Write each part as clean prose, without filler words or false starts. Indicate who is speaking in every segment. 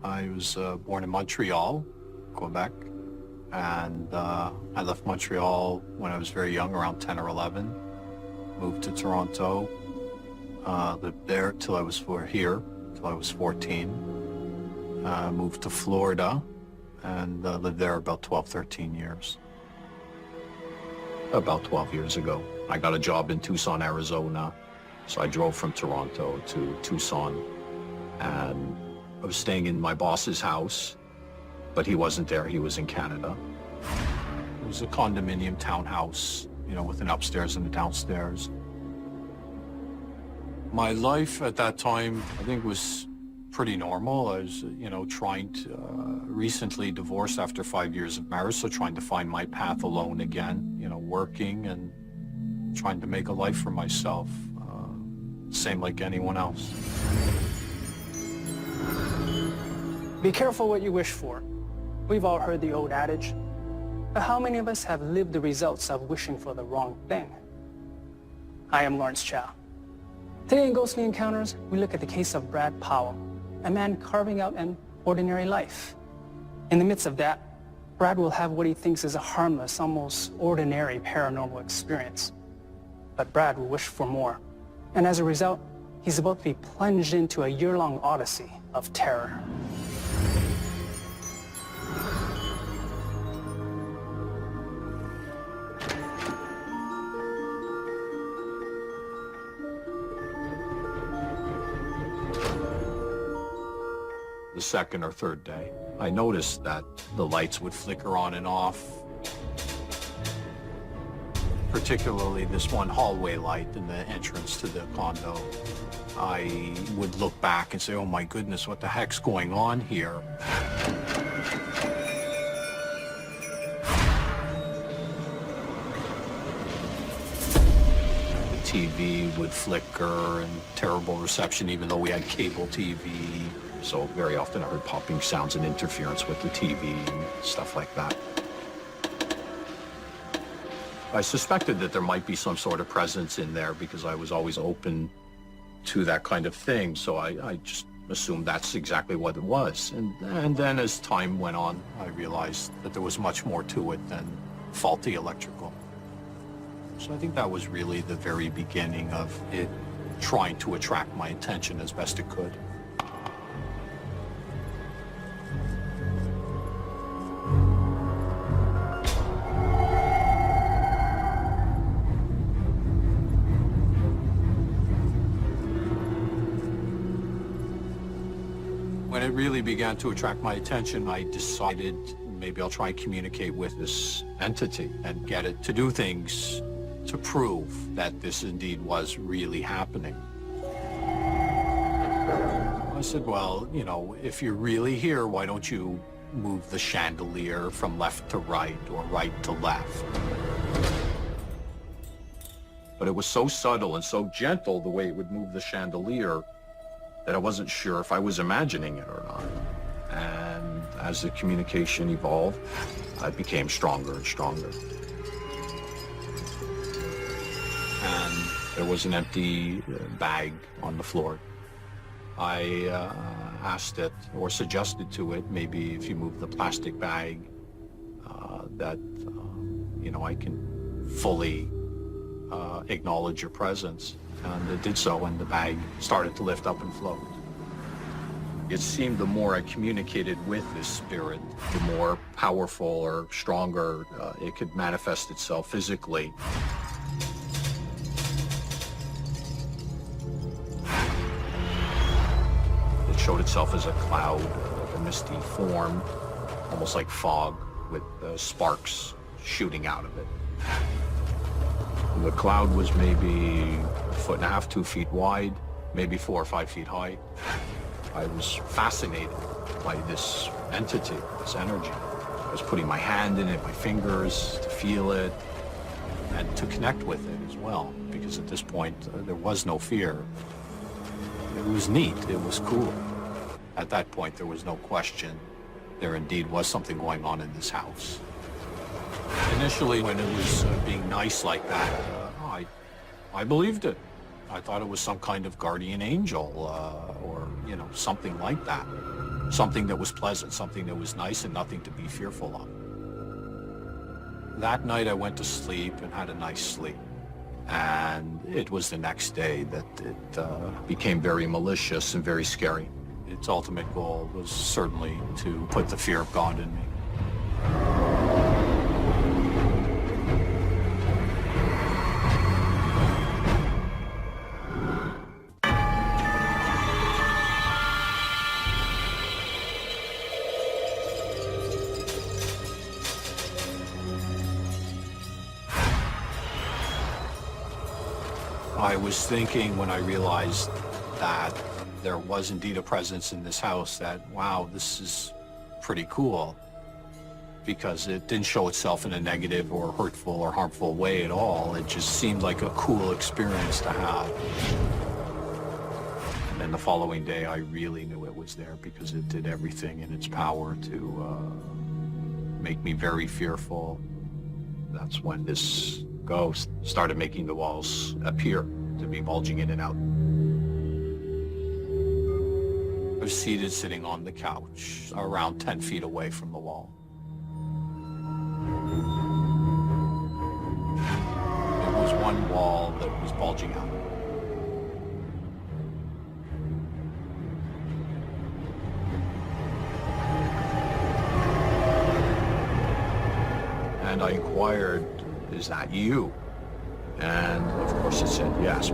Speaker 1: I was born in Montreal, Quebec, and I left Montreal when I was very young, around 10 or 11. Moved to Toronto, lived there till I was till I was 14. Moved to Florida and lived there about 12, 13 years. About 12 years ago, I got a job in Tucson, Arizona. So I drove from Toronto to Tucson, and I was staying in my boss's house, but he wasn't there. He was in Canada. It was a condominium townhouse, you know, with an upstairs and a downstairs. My life at that time, I think, was pretty normal. I was, you know, recently divorced after 5 years of marriage, so trying to find my path alone again, you know, working and trying to make a life for myself, same like anyone else.
Speaker 2: Be careful what you wish for. We've all heard the old adage, but how many of us have lived the results of wishing for the wrong thing? I am Lawrence Chow. Today in Ghostly Encounters, we look at the case of Brad Powell, a man carving out an ordinary life. In the midst of that, Brad will have what he thinks is a harmless, almost ordinary paranormal experience. But Brad will wish for more. And as a result, he's about to be plunged into a year-long odyssey of terror.
Speaker 1: The second or third day, I noticed that the lights would flicker on and off, particularly this one hallway light in the entrance to the condo. I would look back and say, oh my goodness, what the heck's going on here? The TV would flicker and terrible reception, even though we had cable TV. So very often I heard popping sounds and interference with the TV and stuff like that. I suspected that there might be some sort of presence in there because I was always open to that kind of thing. So I just assumed that's exactly what it was. And then as time went on, I realized that there was much more to it than faulty electrical. So I think that was really the very beginning of it trying to attract my attention as best it could. When it really began to attract my attention, I decided maybe I'll try and communicate with this entity and get it to do things to prove that this indeed was really happening. I said, well, you know, if you're really here, why don't you move the chandelier from left to right or right to left? But it was so subtle and so gentle the way it would move the chandelier that I wasn't sure if I was imagining it or not. And as the communication evolved, I became stronger and stronger. And there was an empty bag on the floor. I asked it, or suggested to it, maybe if you move the plastic bag, you know, I can fully acknowledge your presence. And it did so, and the bag started to lift up and float. It seemed the more I communicated with this spirit, the more powerful or stronger it could manifest itself physically. It showed itself as a cloud, a misty form, almost like fog, with sparks shooting out of it. The cloud was maybe 1.5 feet, 2 feet wide, maybe 4 or 5 feet high. I was fascinated by this entity, this energy. I was putting my hand in it, my fingers, to feel it, and to connect with it as well, because at this point, there was no fear. It was neat, it was cool. At that point, there was no question. There indeed was something going on in this house. Initially, when it was being nice like that, I believed it. I thought it was some kind of guardian angel or, you know, something like that. something that was pleasant, something that was nice, and nothing to be fearful of. That night I went to sleep and had a nice sleep. And it was the next day that it became very malicious and very scary. Its ultimate goal was certainly to put the fear of God in me. I was thinking when I realized that there was indeed a presence in this house that, wow, this is pretty cool, because it didn't show itself in a negative or hurtful or harmful way at all. It just seemed like a cool experience to have. And then the following day, I really knew it was there because it did everything in its power to make me very fearful. That's when this ghost started making the walls appear to be bulging in and out. I was seated sitting on the couch, around 10 feet away from the wall. It was one wall that was bulging out. And I inquired, "Is that you?" And of course it said yes.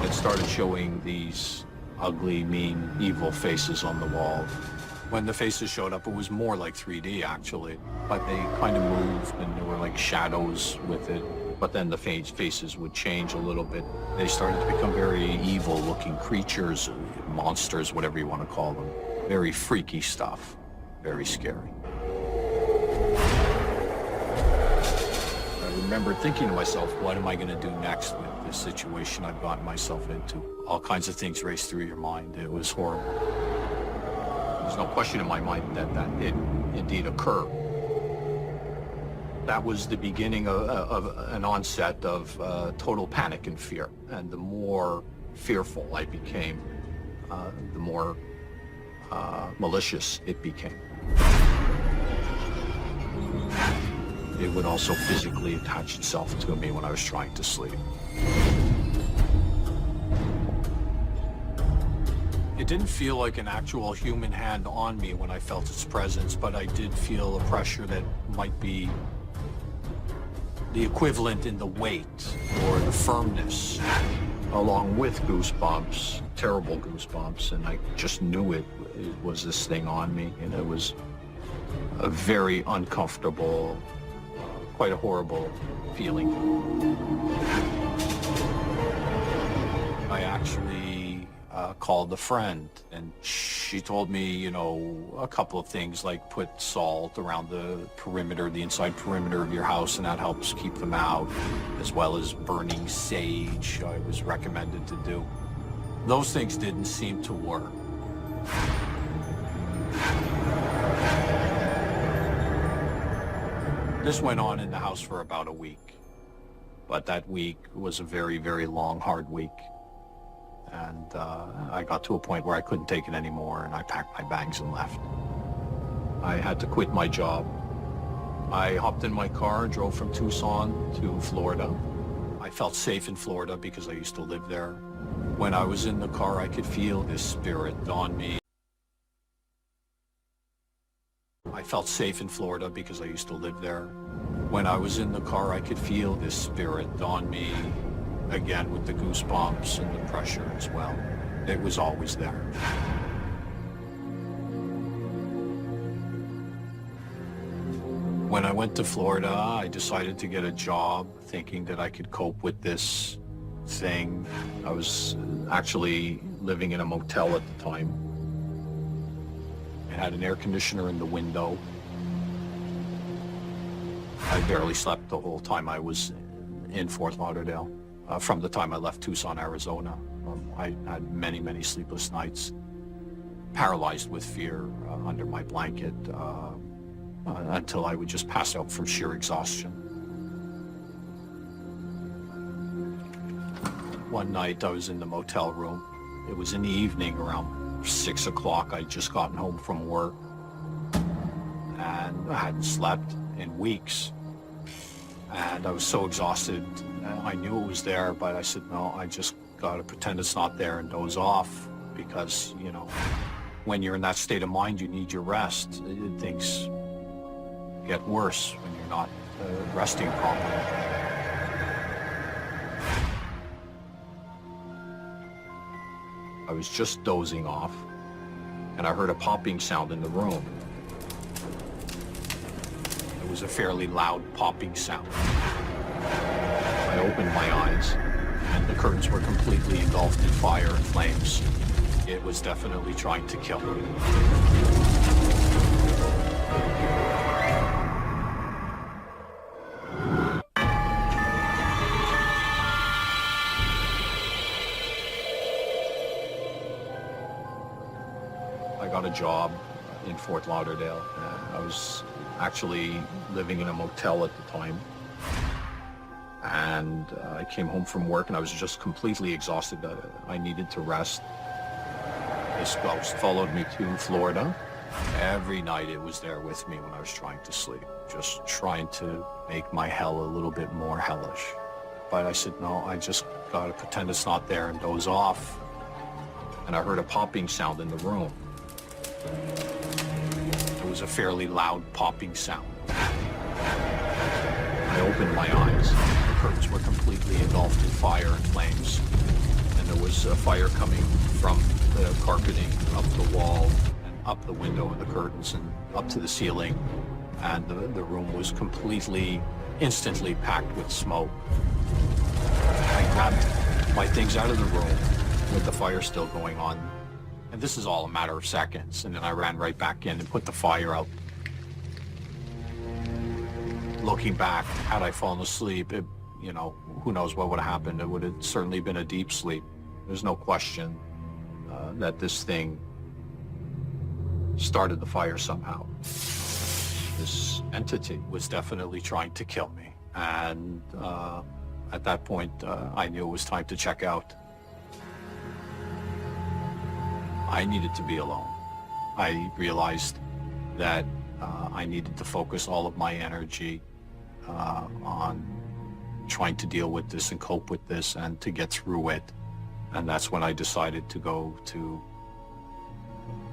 Speaker 1: It started showing these ugly, mean, evil faces on the wall. When the faces showed up, it was more like 3D actually, but they kind of moved and there were like shadows with it. But then the faces would change a little bit. They started to become very evil-looking creatures, monsters, whatever you want to call them. Very freaky stuff, very scary. I remember thinking to myself, what am I going to do next with this situation I've gotten myself into? All kinds of things raced through your mind. It was horrible. There's no question in my mind that that did indeed occur. That was the beginning of an onset of total panic and fear. And the more fearful I became, the more malicious it became. It would also physically attach itself to me when I was trying to sleep. It didn't feel like an actual human hand on me when I felt its presence, but I did feel a pressure that might be the equivalent in the weight or the firmness, along with goosebumps, terrible goosebumps, and I just knew it was this thing on me, and it was a very uncomfortable, quite a horrible feeling. I actually called a friend, and she told me, you know, a couple of things like put salt around the perimeter, the inside perimeter of your house, and that helps keep them out, as well as burning sage I was recommended to do. Those things didn't seem to work. This went on in the house for about a week, but that week was a very, very long, hard week. And I got to a point where I couldn't take it anymore, and I packed my bags and left. I had to quit my job. I hopped in my car and drove from Tucson to Florida. I felt safe in Florida because I used to live there. When I was in the car, I could feel this spirit on me. I felt safe in Florida because I used to live there. When I was in the car, I could feel this spirit on me, again with the goosebumps and the pressure as well. It was always there. When I went to Florida, I decided to get a job thinking that I could cope with this thing. I was actually living in a motel at the time. It had an air conditioner in the window. I barely slept the whole time I was in Fort Lauderdale. From the time I left Tucson, Arizona. I had many, many sleepless nights, paralyzed with fear under my blanket until I would just pass out from sheer exhaustion. One night I was in the motel room. It was in the evening around 6 o'clock. I'd just gotten home from work and I hadn't slept in weeks. And I was so exhausted. I knew it was there, but I said, no, I just gotta pretend it's not there and doze off because, you know, when you're in that state of mind, you need your rest. Things get worse when you're not resting properly. I was just dozing off, and I heard a popping sound in the room. It was a fairly loud popping sound. I opened my eyes, and the curtains were completely engulfed in fire and flames. It was definitely trying to kill me. I got a job in Fort Lauderdale. I was actually living in a motel at the time. And I came home from work and I was just completely exhausted. I needed to rest. This ghost followed me to Florida. Every night it was there with me when I was trying to sleep, just trying to make my hell a little bit more hellish. But I said, no, I just gotta pretend it's not there and doze off. And I heard a popping sound in the room. It was a fairly loud popping sound. I opened my eyes. The curtains were completely engulfed in fire and flames. And there was fire coming from the carpeting up the wall and up the window and the curtains and up to the ceiling. And the room was completely, instantly packed with smoke. I grabbed my things out of the room with the fire still going on. And this is all a matter of seconds. And then I ran right back in and put the fire out. Looking back, had I fallen asleep, you know, who knows what would have happened. It would have certainly been a deep sleep. There's no question that this thing started the fire somehow. This entity was definitely trying to kill me. And at that point, I knew it was time to check out. I needed to be alone. I realized that I needed to focus all of my energy on trying to deal with this and cope with this and to get through it. And that's when I decided to go to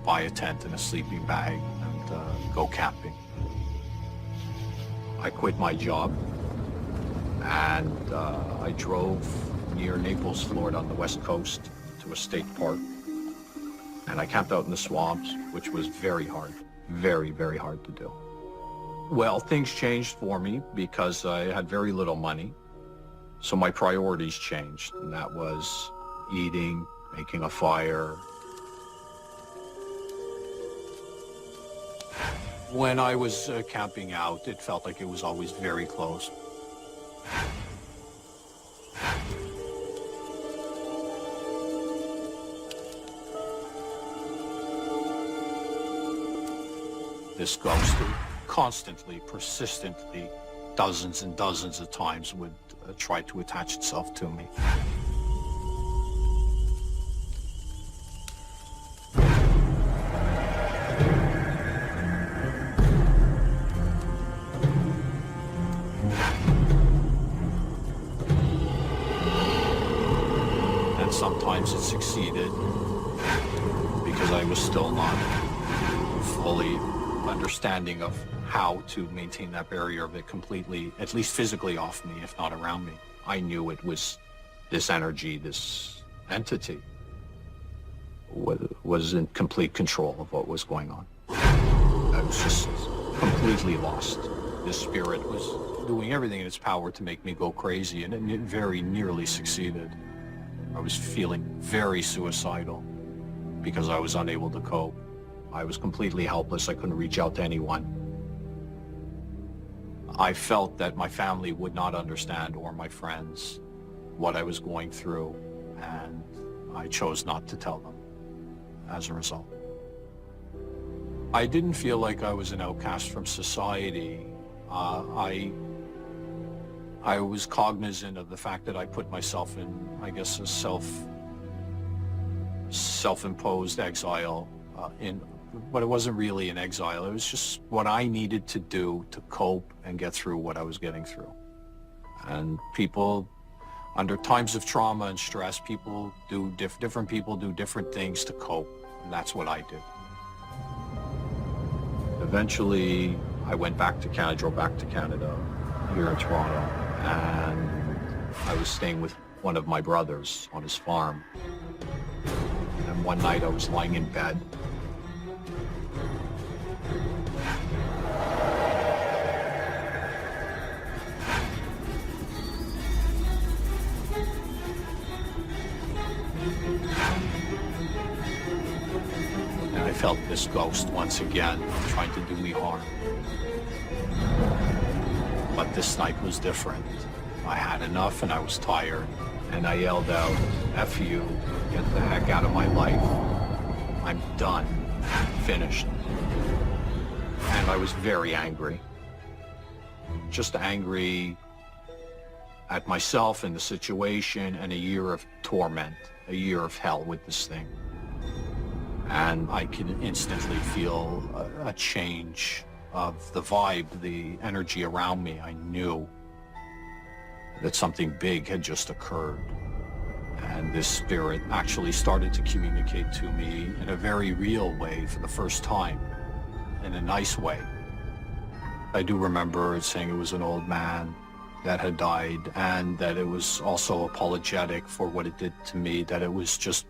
Speaker 1: buy a tent and a sleeping bag and go camping. I quit my job and I drove near Naples, Florida on the west coast to a state park. And I camped out in the swamps, which was very hard, very, very hard to do. Well, things changed for me because I had very little money. So my priorities changed, and that was eating, making a fire. When I was camping out, it felt like it was always very close. This ghost constantly, persistently, dozens and dozens of times would try to attach itself to me. And sometimes it succeeded because I was still not fully understanding of how to maintain that barrier of it completely, at least physically off me, if not around me. I knew it was this energy, this entity was in complete control of what was going on. I was just completely lost. This spirit was doing everything in its power to make me go crazy, and it very nearly succeeded. I was feeling very suicidal because I was unable to cope. I was completely helpless. I couldn't reach out to anyone. I felt that my family would not understand, or my friends, what I was going through, and I chose not to tell them as a result. I didn't feel like I was an outcast from society. I I was cognizant of the fact that I put myself in, I guess, a self-imposed exile, but it wasn't really an exile. It was just what I needed to do to cope and get through what I was getting through. And people, under times of trauma and stress, different people do different things to cope, and that's what I did. Eventually, I went back to Canada, drove back to Canada, here in Toronto, and I was staying with one of my brothers on his farm. And one night I was lying in bed. And I felt this ghost once again trying to do me harm. But this night was different. I had enough and I was tired. And I yelled out, "F you, get the heck out of my life. I'm done, finished." And I was very angry. Just angry at myself and the situation and a year of torment, a year of hell with this thing. And I could instantly feel a change of the vibe, the energy around me. I knew that something big had just occurred. And this spirit actually started to communicate to me in a very real way for the first time, in a nice way. I do remember it saying it was an old man that had died, and that it was also apologetic for what it did to me, that it was just,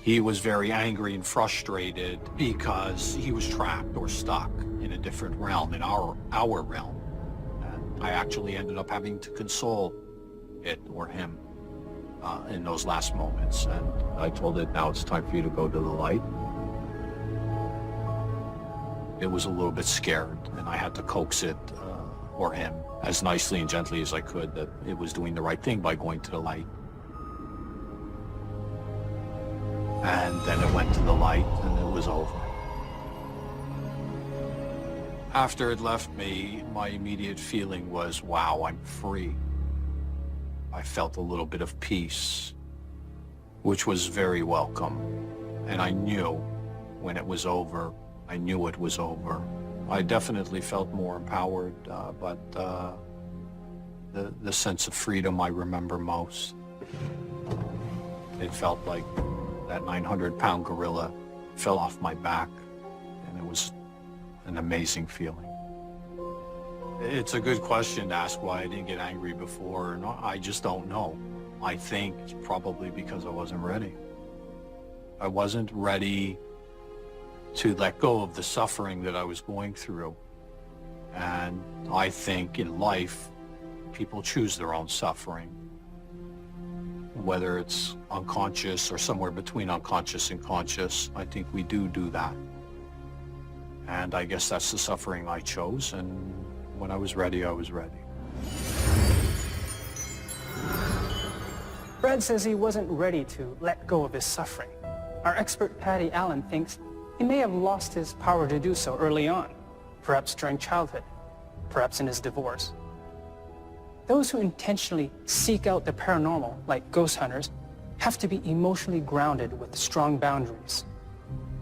Speaker 1: he was very angry and frustrated because he was trapped or stuck in a different realm, in our realm. And I actually ended up having to console it or him in those last moments. And I told it, now it's time for you to go to the light. It was a little bit scared, and I had to coax it or him as nicely and gently as I could that it was doing the right thing by going to the light. And then it went to the light and it was over. After it left me, my immediate feeling was, wow, I'm free. I felt a little bit of peace, which was very welcome. And I knew when it was over, I knew it was over. I definitely felt more empowered, but the sense of freedom I remember most. It felt like that 900-pound gorilla fell off my back, and it was an amazing feeling. It's a good question to ask why I didn't get angry before, and I just don't know. I think probably because I wasn't ready. I wasn't ready to let go of the suffering that I was going through. And I think in life, people choose their own suffering. Whether it's unconscious or somewhere between unconscious and conscious, I think we do that. And I guess that's the suffering I chose, and when I was ready, I was ready.
Speaker 2: Brad says he wasn't ready to let go of his suffering. Our expert Patty Allen thinks he may have lost his power to do so early on, perhaps during childhood, perhaps in his divorce. Those who intentionally seek out the paranormal, like ghost hunters, have to be emotionally grounded with strong boundaries.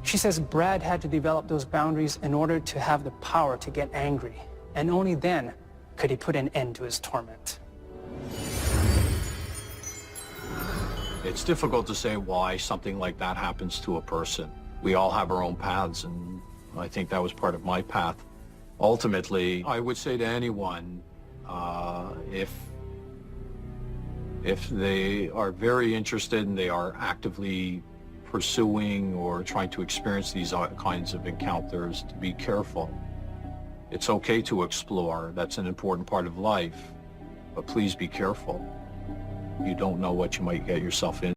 Speaker 2: She says Brad had to develop those boundaries in order to have the power to get angry, and only then could he put an end to his torment.
Speaker 1: It's difficult to say why something like that happens to a person. We all have our own paths, and I think that was part of my path. Ultimately, I would say to anyone, if they are very interested and they are actively pursuing or trying to experience these kinds of encounters, to be careful. It's okay to explore. That's an important part of life, but please be careful. You don't know what you might get yourself into.